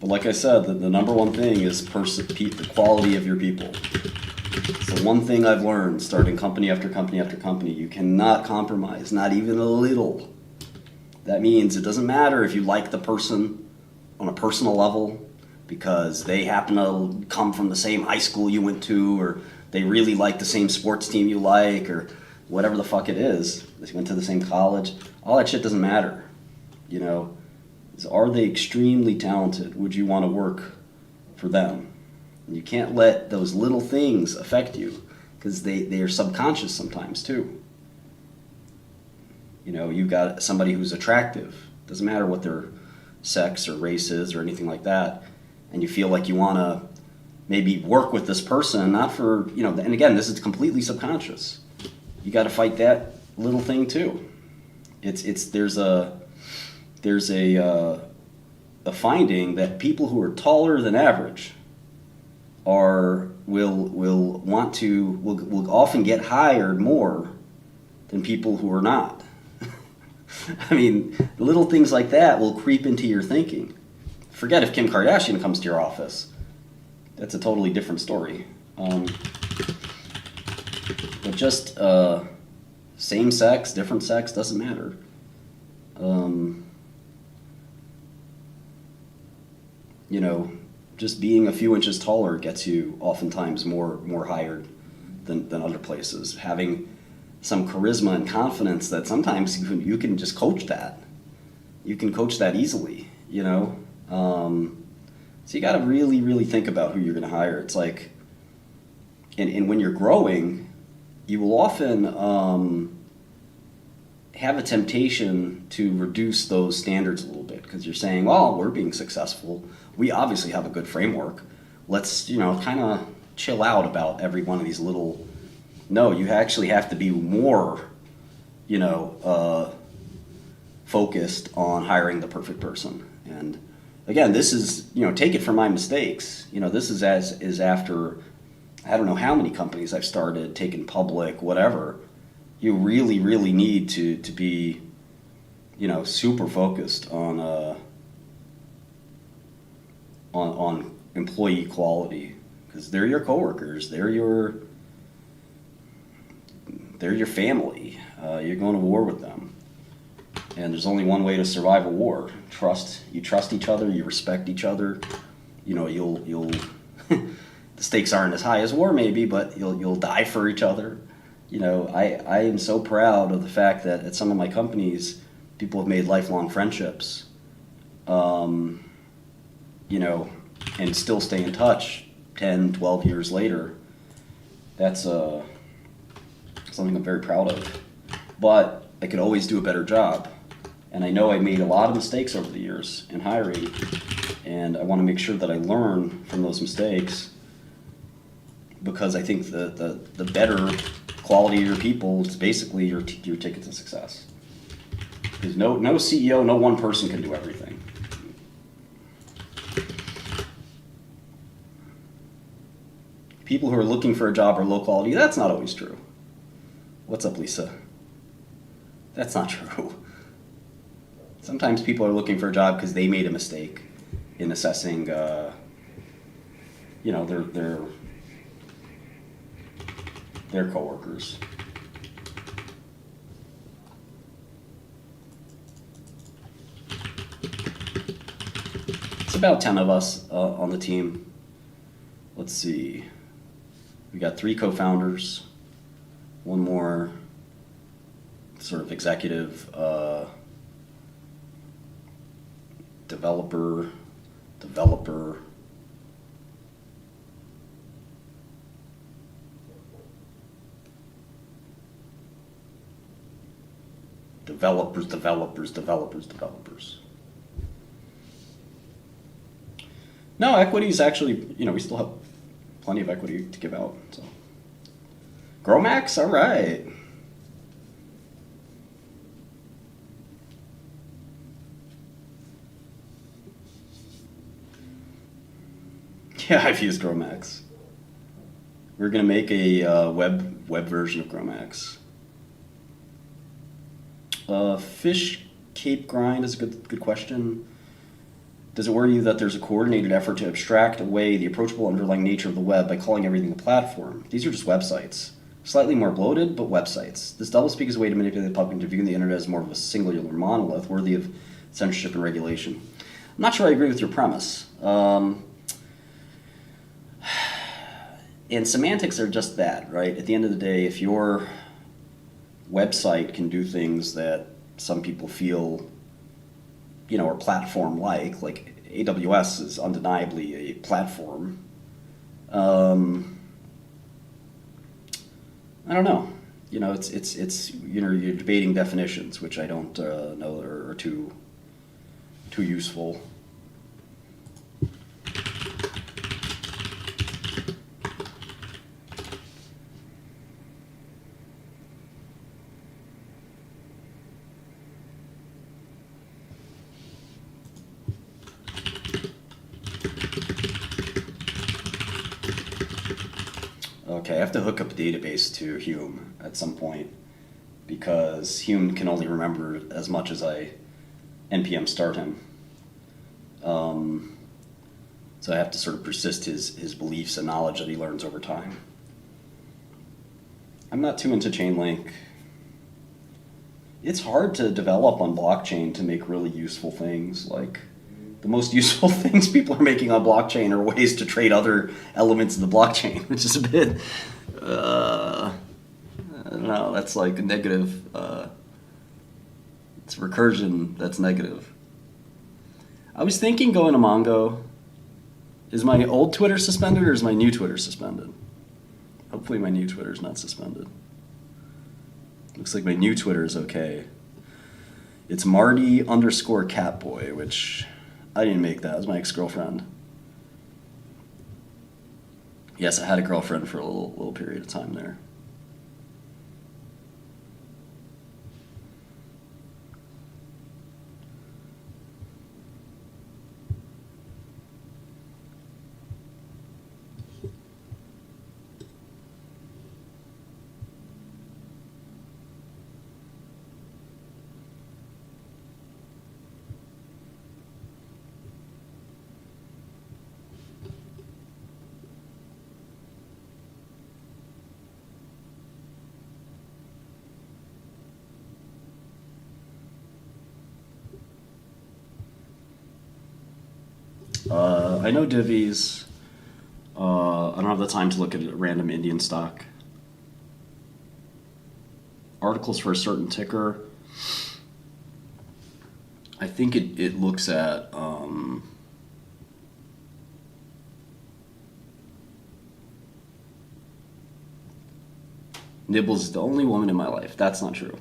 But like I said, the number one thing is the quality of your people. It's the one thing I've learned starting company after company after company. You cannot compromise, not even a little. That means it doesn't matter if you like the person on a personal level because they happen to come from the same high school you went to, or they really like the same sports team you like, or whatever the fuck it is. They went to the same college. All that shit doesn't matter. You know, are they extremely talented? Would you want to work for them? You can't let those little things affect you because they are subconscious sometimes too. You know, you've got somebody who's attractive. Doesn't matter what their sex or race is or anything like that. And you feel like you want to maybe work with this person, not for, you know, and again, this is completely subconscious. You got to fight that little thing too. There's a finding that people who are taller than average will often get hired more than people who are not. I mean, little things like that will creep into your thinking. Forget if Kim Kardashian comes to your office. That's a totally different story. But just same sex, different sex, doesn't matter. You know, just being a few inches taller gets you oftentimes more hired than other places. Having some charisma and confidence that sometimes you can just coach that. You can coach that easily, you know. So you got to really, really think about who you're going to hire. It's like, and when you're growing, you will often have a temptation to reduce those standards a little bit because you're saying, well, we're being successful. We obviously have a good framework. Let's, you know, kind of chill out about every one of these little. No, you actually have to be more, you know, focused on hiring the perfect person. And again, this is, you know, take it from my mistakes. You know, this is after, I don't know how many companies I've started, taken public, whatever. You really, really need to be, you know, super focused on employee quality because they're your coworkers, they're your family. You're going to war with them, and there's only one way to survive a war: trust. You trust each other, you respect each other. You know, you'll the stakes aren't as high as war maybe, but you'll die for each other. You know, I am so proud of the fact that at some of my companies, people have made lifelong friendships, you know, and still stay in touch 10, 12 years later. That's something I'm very proud of. But I could always do a better job. And I know I made a lot of mistakes over the years in hiring, and I want to make sure that I learn from those mistakes because I think the better quality of your people is basically your ticket to success. Because no CEO, no one person can do everything. People who are looking for a job are low quality. That's not always true. What's up, Lisa? That's not true. Sometimes people are looking for a job because they made a mistake in assessing, you know, their coworkers. It's about 10 of us on the team. Let's see. We got 3 co-founders, one more sort of executive developer. Developers. No, equity is actually, you know, we still have plenty of equity to give out. So, GrowMax, all right. Yeah, I've used GrowMax. We're gonna make a web version of GrowMax. Fish Cape Grind is a good question. Does it worry you that there's a coordinated effort to abstract away the approachable underlying nature of the web by calling everything a platform? These are just websites. Slightly more bloated, but websites. This doublespeak is a way to manipulate the public into viewing the internet as more of a singular monolith worthy of censorship and regulation. I'm not sure I agree with your premise. And semantics are just that, right? At the end of the day, if your website can do things that some people feel, are platform-like AWS is undeniably a platform. I don't know. It's you're debating definitions, which I don't know are too useful. Okay, I have to hook up a database to Hume at some point because Hume can only remember as much as I npm start him. So I have to sort of persist his beliefs and knowledge that he learns over time. I'm not too into Chainlink. It's hard to develop on blockchain to make really useful things. Like, the most useful things people are making on blockchain are ways to trade other elements of the blockchain, which is a bit, I don't know, that's like a negative, it's recursion that's negative. I was thinking going to Mongo. Is my old Twitter suspended or is my new Twitter suspended? Hopefully my new Twitter is not suspended. Looks like my new Twitter is okay. It's Marty_Catboy, which I didn't make that. It was my ex-girlfriend. Yes, I had a girlfriend for a little period of time there. I know divvies. I don't have the time to look at a random Indian stock. Articles for a certain ticker. I think it looks at Nibbles is the only woman in my life. That's not true.